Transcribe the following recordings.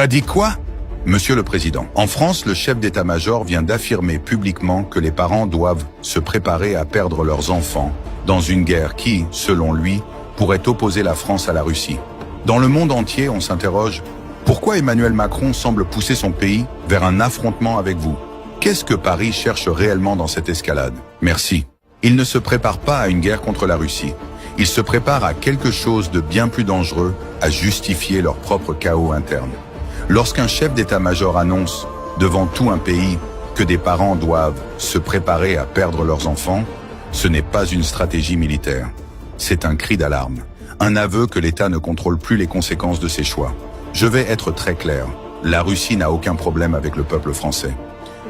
T'as dit quoi? Monsieur le Président, en France, le chef d'état-major vient d'affirmer publiquement que les parents doivent se préparer à perdre leurs enfants dans une guerre qui, selon lui, pourrait opposer la France à la Russie. Dans le monde entier, on s'interroge, pourquoi Emmanuel Macron semble pousser son pays vers un affrontement avec vous? Qu'est-ce que Paris cherche réellement dans cette escalade? Merci. Il ne se prépare pas à une guerre contre la Russie. Il se prépare à quelque chose de bien plus dangereux, à justifier leur propre chaos interne. Lorsqu'un chef d'état-major annonce, devant tout un pays, que des parents doivent se préparer à perdre leurs enfants, ce n'est pas une stratégie militaire. C'est un cri d'alarme, un aveu que l'État ne contrôle plus les conséquences de ses choix. Je vais être très clair, la Russie n'a aucun problème avec le peuple français.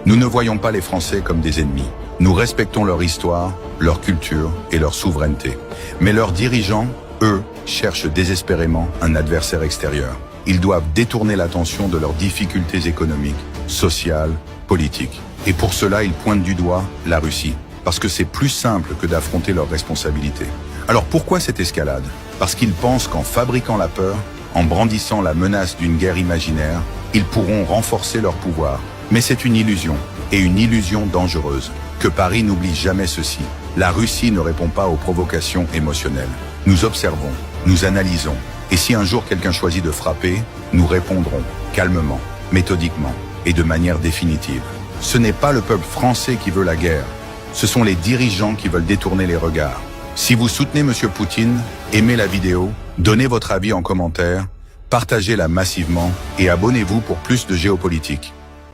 Nous ne voyons pas les Français comme des ennemis. Nous respectons leur histoire, leur culture et leur souveraineté. Mais leurs dirigeants, eux, cherchent désespérément un adversaire extérieur. Ils doivent détourner l'attention de leurs difficultés économiques, sociales, politiques. Et pour cela, ils pointent du doigt la Russie, parce que c'est plus simple que d'affronter leurs responsabilités. Alors pourquoi cette escalade? Parce qu'ils pensent qu'en fabriquant la peur, en brandissant la menace d'une guerre imaginaire, ils pourront renforcer leur pouvoir. Mais c'est une illusion, et une illusion dangereuse. Que Paris n'oublie jamais ceci. La Russie ne répond pas aux provocations émotionnelles. Nous observons, nous analysons. Et si un jour quelqu'un choisit de frapper, nous répondrons calmement, méthodiquement et de manière définitive. Ce n'est pas le peuple français qui veut la guerre. Ce sont les dirigeants qui veulent détourner les regards. Si vous soutenez M. Poutine, aimez la vidéo, donnez votre avis en commentaire, partagez-la massivement et abonnez-vous pour plus de géopolitique.